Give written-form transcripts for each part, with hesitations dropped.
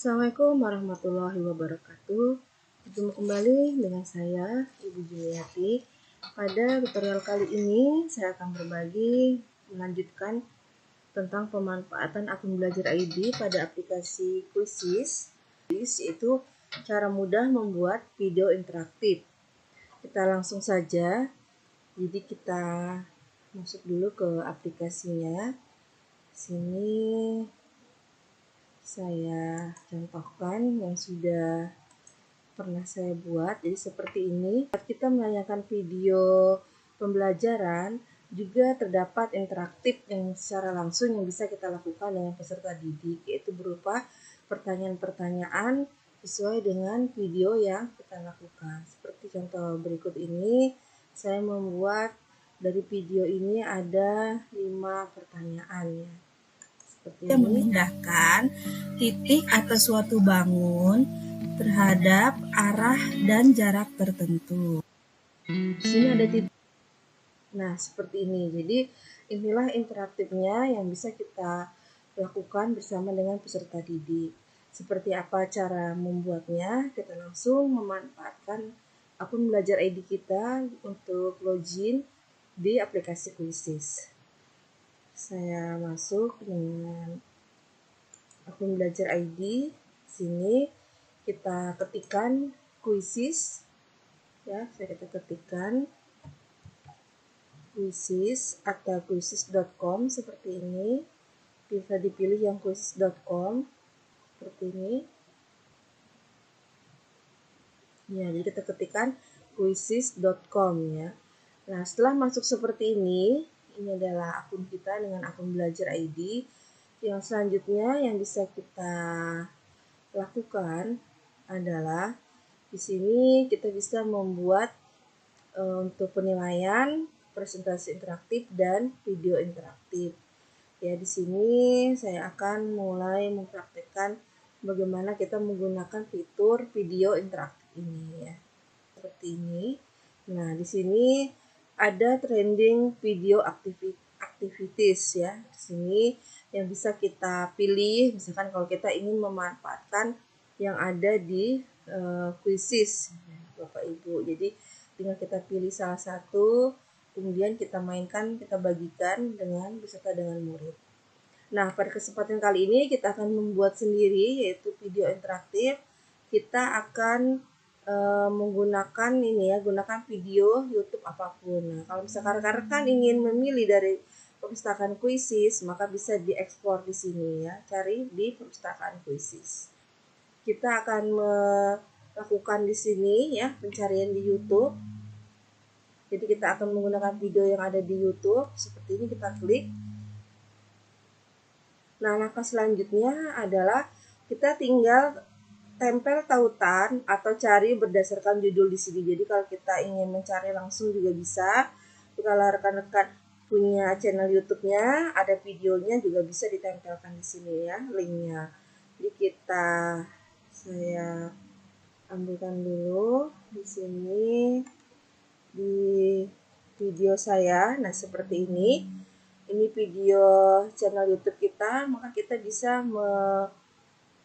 Assalamualaikum warahmatullahi wabarakatuh. Berjumpa kembali dengan saya, Ibu Juliati. Pada tutorial kali ini, saya akan melanjutkan tentang pemanfaatan akun belajar ID pada aplikasi Quizizz, yaitu cara mudah membuat video interaktif. Kita langsung saja. Jadi kita masuk dulu ke aplikasinya. Sini saya contohkan yang sudah pernah saya buat. Jadi seperti ini. Kita menayangkan video pembelajaran, juga terdapat interaktif yang secara langsung yang bisa kita lakukan dengan peserta didik, yaitu berupa pertanyaan-pertanyaan sesuai dengan video yang kita lakukan. Seperti contoh berikut ini, saya membuat dari video ini ada 5 pertanyaan ya. Yang memindahkan titik atau suatu bangun terhadap arah dan jarak tertentu. Di sini ada titik. Nah, seperti ini. Jadi, inilah interaktifnya yang bisa kita lakukan bersama dengan peserta didik. Seperti apa cara membuatnya? Kita langsung memanfaatkan akun belajar ID kita untuk login di aplikasi Quizizz. Saya masuk dengan akun belajar ID. Sini kita ketikkan Quizizz. Ya, kita ketikkan Quizizz atau quizizz.com seperti ini. Bisa dipilih yang quizizz.com seperti ini. Ya, jadi kita ketikkan quizizz.com ya. Nah, setelah masuk seperti ini adalah akun kita dengan akun belajar ID. Yang selanjutnya yang bisa kita lakukan adalah di sini kita bisa membuat untuk penilaian, presentasi interaktif dan video interaktif. Ya, di sini saya akan mulai mempraktikkan bagaimana kita menggunakan fitur video interaktif ini ya. Seperti ini. Nah, di sini ada trending video activities ya. Di sini yang bisa kita pilih, misalkan kalau kita ingin memanfaatkan yang ada di Quizizz Bapak Ibu. Jadi tinggal kita pilih salah satu, kemudian kita mainkan, kita bagikan beserta dengan murid. Nah, pada kesempatan kali ini kita akan membuat sendiri, yaitu video interaktif. Kita akan menggunakan gunakan video YouTube apapun. Nah, kalau misalkan rekan-rekan ingin memilih dari perpustakaan Quizizz, maka bisa diekspor di sini ya, cari di perpustakaan Quizizz. Kita akan melakukan di sini ya, pencarian di YouTube. Jadi kita akan menggunakan video yang ada di YouTube, seperti ini kita klik. Nah, langkah selanjutnya adalah kita tinggal tempel tautan atau cari berdasarkan judul di sini. Jadi kalau kita ingin mencari langsung juga bisa. Kalau rekan-rekan punya channel YouTube-nya, ada videonya juga bisa ditempelkan di sini ya, linknya. Jadi saya ambilkan dulu di sini di video saya. Nah, seperti ini. Ini video channel YouTube kita, maka kita bisa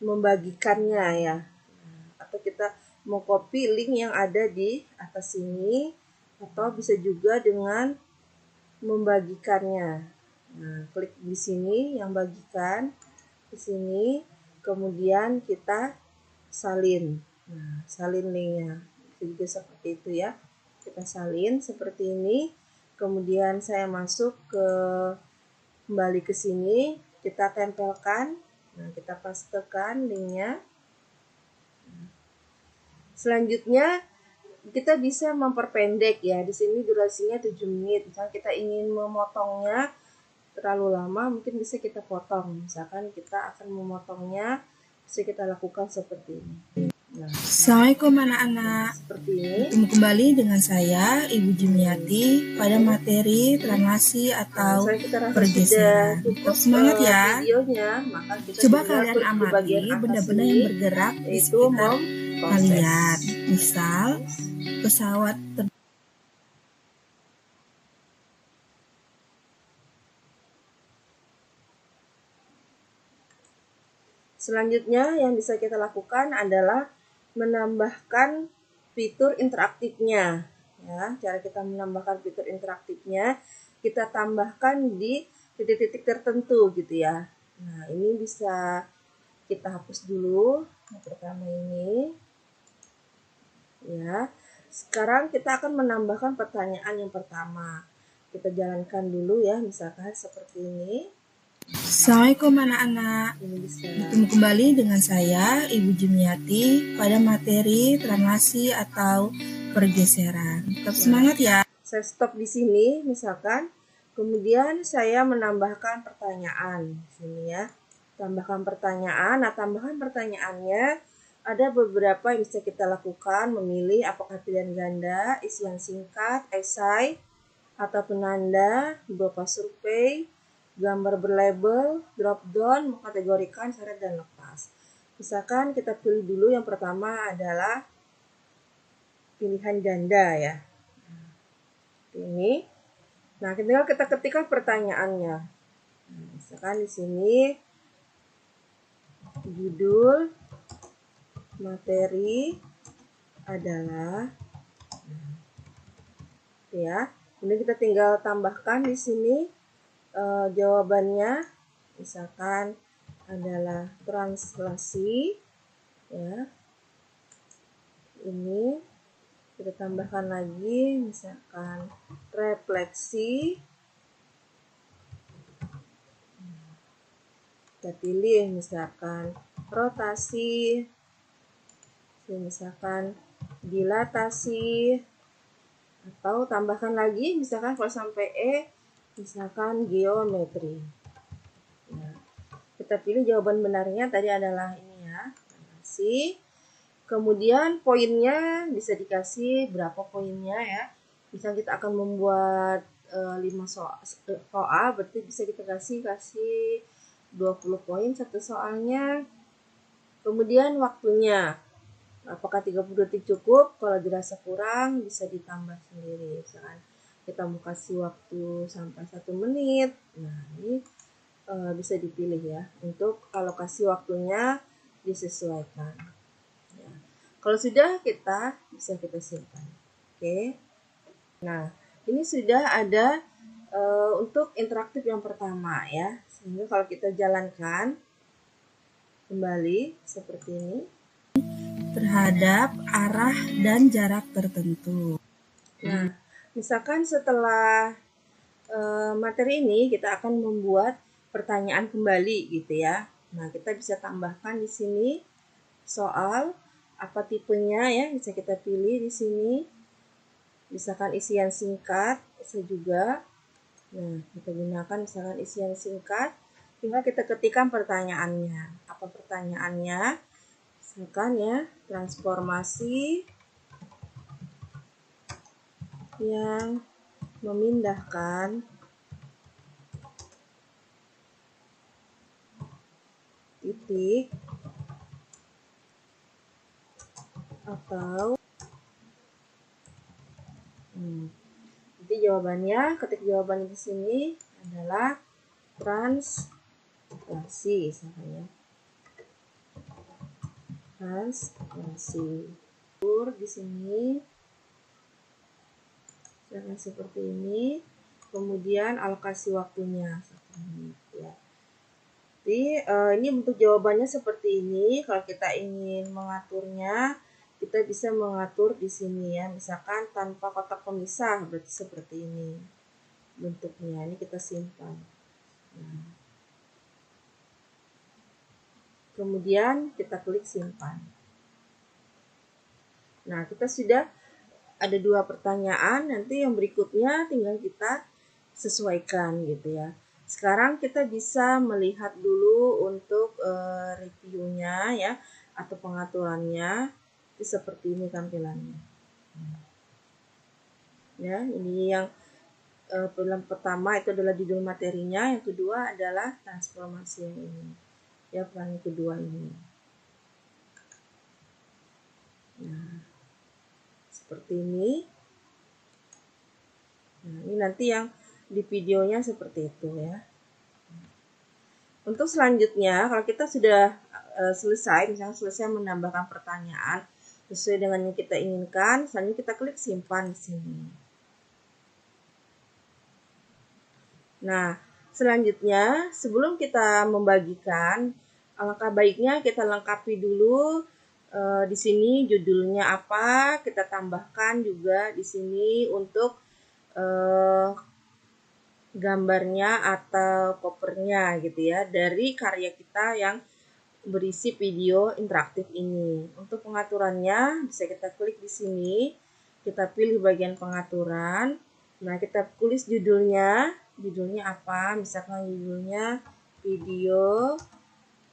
membagikannya ya. Atau kita mau copy link yang ada di atas sini, atau bisa juga dengan membagikannya. Nah, klik di sini yang bagikan, di sini, kemudian kita salin. Nah, salin linknya. Juga seperti itu ya. Kita salin seperti ini. Kemudian saya masuk kembali ke sini, kita tempelkan. Nah, kita pastekan linknya. Selanjutnya kita bisa memperpendek ya. Di sini durasinya 7 menit. Misalnya kita ingin memotongnya terlalu lama, mungkin bisa kita potong. Misalkan kita akan memotongnya, bisa kita lakukan seperti ini. Nah, Assalamualaikum anak-anak. seperti ini. Bertemu kembali dengan saya, Ibu Jumiati, pada materi translasi atau pergeseran. Tetap semangat ya. Videonya, maka kita Coba kalian amati benda-benda yang bergerak di sekitar kalian. Misal, pesawat Selanjutnya yang bisa kita lakukan adalah menambahkan fitur interaktifnya. Ya, cara kita menambahkan fitur interaktifnya, kita tambahkan di titik-titik tertentu gitu ya. Nah, ini bisa kita hapus dulu. Yang pertama ini. Ya. Sekarang kita akan menambahkan pertanyaan yang pertama. Kita jalankan dulu ya, misalkan seperti ini. Assalamualaikum anak-anak. Bertemu kembali dengan saya, Ibu Jumiati, pada materi translasi atau pergeseran. Tetap semangat ya. Saya stop di sini, misalkan. Kemudian saya menambahkan pertanyaan di sini ya. Tambahkan pertanyaan. Nah, tambahan pertanyaannya ada beberapa yang bisa kita lakukan, memilih apakah pilihan ganda, isian singkat, esai, atau penanda, berupa survei, gambar berlabel, drop down, mengkategorikan syarat dan lepas. Misalkan kita pilih dulu yang pertama adalah pilihan ganda ya. Ini. Nah, tinggal kita ketikkan pertanyaannya. Nah, misalkan di sini judul materi adalah ya. Kemudian kita tinggal tambahkan di sini jawabannya, misalkan adalah translasi ya. Ini kita tambahkan lagi, misalkan refleksi. Kita pilih misalkan rotasi, misalkan dilatasi, atau tambahkan lagi misalkan kalau sampai E, misalkan geometri. Nah, kita pilih jawaban benarnya tadi adalah ini ya, rotasi. Kemudian poinnya bisa dikasih berapa poinnya ya. Misal kita akan membuat 5 soal, berarti bisa kita kasih 20 poin satu soalnya. Kemudian waktunya, apakah 30 detik cukup? Kalau dirasa kurang bisa ditambah sendiri. Misalkan kita mau kasih waktu sampai 1 menit. Nah, ini bisa dipilih ya, untuk alokasi waktunya disesuaikan. Ya. Kalau sudah, kita bisa kita simpan. Oke. Nah, ini sudah ada untuk interaktif yang pertama ya. Sehingga kalau kita jalankan kembali seperti ini. Terhadap arah dan jarak tertentu. Nah, misalkan setelah materi ini kita akan membuat pertanyaan kembali gitu ya. Nah, kita bisa tambahkan di sini soal apa tipenya ya, bisa kita pilih di sini. Misalkan isian singkat, bisa juga. Nah, kita gunakan misalkan isian singkat, tinggal kita ketikkan pertanyaannya. Apa pertanyaannya? Misalkan ya, transformasi yang memindahkan titik atau jadi jawabannya, ketik jawabannya di sini adalah translasi misalnya. Translasi. Di sini jangan seperti ini. Kemudian alokasi waktunya 1 menit ya. Jadi ini bentuk jawabannya seperti ini. Kalau kita ingin mengaturnya, kita bisa mengatur di sini ya. Misalkan tanpa kotak pemisah, berarti seperti ini bentuknya. Ini kita simpan. Nah. Kemudian kita klik simpan. Nah, kita sudah ada 2 pertanyaan. Nanti yang berikutnya tinggal kita sesuaikan gitu ya. Sekarang kita bisa melihat dulu untuk reviewnya ya, atau pengaturannya. Itu seperti ini tampilannya. Ya, ini yang yang pertama itu adalah judul materinya, yang kedua adalah transformasi yang ini. Ya, peran kedua ini. Nah, seperti ini. Nah, ini nanti yang di videonya seperti itu ya. Untuk selanjutnya, kalau kita sudah selesai, misalnya selesai menambahkan pertanyaan sesuai dengan yang kita inginkan, selanjutnya kita klik simpan di sini. Nah, selanjutnya sebelum kita membagikan, alangkah baiknya kita lengkapi dulu di sini judulnya apa, kita tambahkan juga di sini untuk gambarnya atau covernya gitu ya dari karya kita yang berisi video interaktif ini. Untuk pengaturannya bisa kita klik di sini, kita pilih bagian pengaturan. Nah, kita tulis judulnya apa? Misalkan judulnya video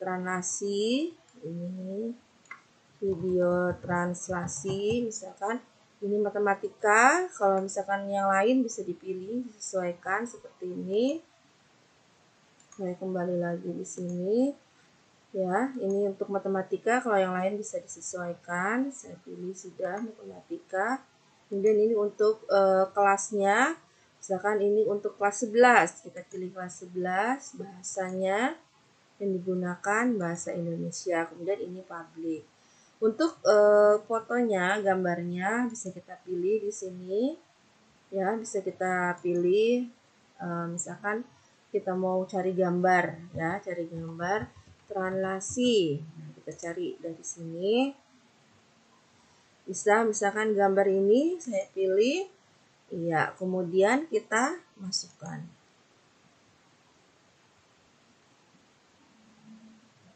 translasi, ini video translasi, misalkan ini matematika. Kalau misalkan yang lain bisa dipilih, disesuaikan seperti ini. Saya kembali lagi di sini. Ya, ini untuk matematika, kalau yang lain bisa disesuaikan. Saya pilih sudah matematika. Kemudian ini untuk kelasnya, misalkan ini untuk kelas 11. Kita pilih kelas 11, bahasanya yang digunakan bahasa Indonesia. Kemudian ini public. Untuk fotonya, gambarnya bisa kita pilih di sini. Ya, bisa kita pilih misalkan kita mau cari gambar, ya, cari gambar translasi. Nah, kita cari dari sini. Bisa misalkan gambar ini saya pilih. Iya, kemudian kita masukkan.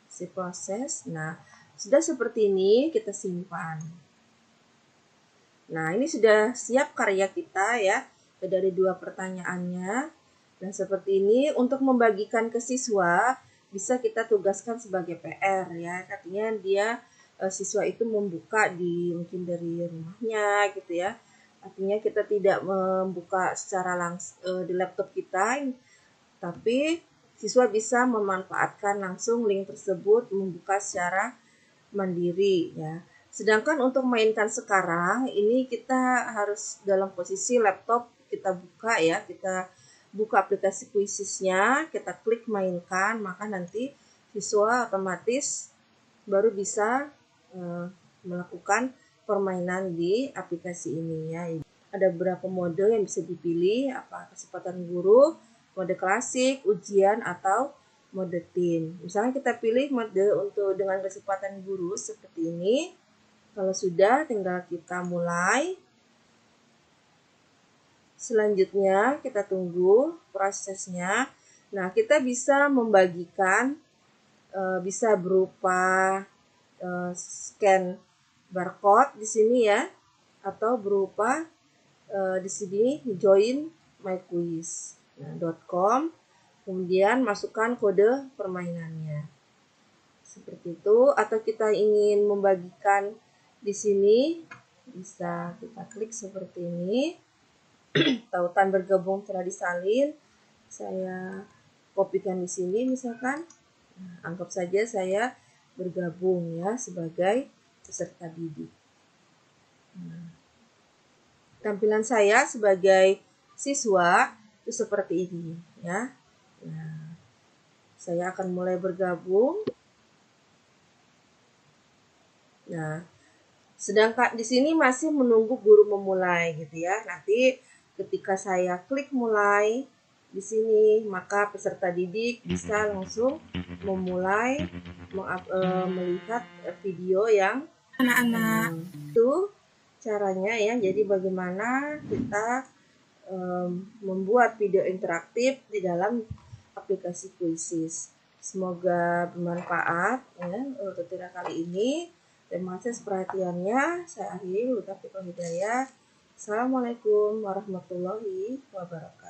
Si proses. Nah, sudah seperti ini kita simpan. Nah, ini sudah siap karya kita ya. Dari 2 pertanyaannya. Dan seperti ini untuk membagikan ke siswa bisa kita tugaskan sebagai PR ya. Artinya dia siswa itu membuka mungkin dari rumahnya gitu ya. Artinya kita tidak membuka secara langsung di laptop kita, tapi siswa bisa memanfaatkan langsung link tersebut membuka secara mandiri ya. Sedangkan untuk mainkan sekarang ini kita harus dalam posisi laptop kita buka ya, kita buka aplikasi Quizizz-nya, kita klik mainkan, maka nanti siswa otomatis baru bisa melakukan permainan di aplikasi ini ya. Ada beberapa mode yang bisa dipilih, apa kesempatan guru, mode klasik, ujian, atau mode teen. Misalnya kita pilih mode untuk dengan kesempatan guru seperti ini. Kalau sudah, tinggal kita mulai. Selanjutnya kita tunggu prosesnya. Nah, kita bisa membagikan, bisa berupa scan barcode di sini ya, atau berupa di sini join myquiz.com. Kemudian masukkan kode permainannya. Seperti itu, atau kita ingin membagikan di sini, bisa kita klik seperti ini. Tautan bergabung telah disalin. Saya kopikan di sini misalkan. Nah, anggap saja saya bergabung ya sebagai peserta didik. Nah, tampilan saya sebagai siswa itu seperti ini ya. Nah, saya akan mulai bergabung. Nah, sedangkan di sini masih menunggu guru memulai gitu ya. Nanti ketika saya klik mulai di sini, maka peserta didik bisa langsung memulai melihat video yang Anak-anak, itu caranya ya. Jadi bagaimana kita membuat video interaktif di dalam aplikasi Quizizz. Semoga bermanfaat ya untuk tutorial kali ini. Terima kasih atas perhatiannya. Saya akhiri. Assalamualaikum warahmatullahi wabarakatuh.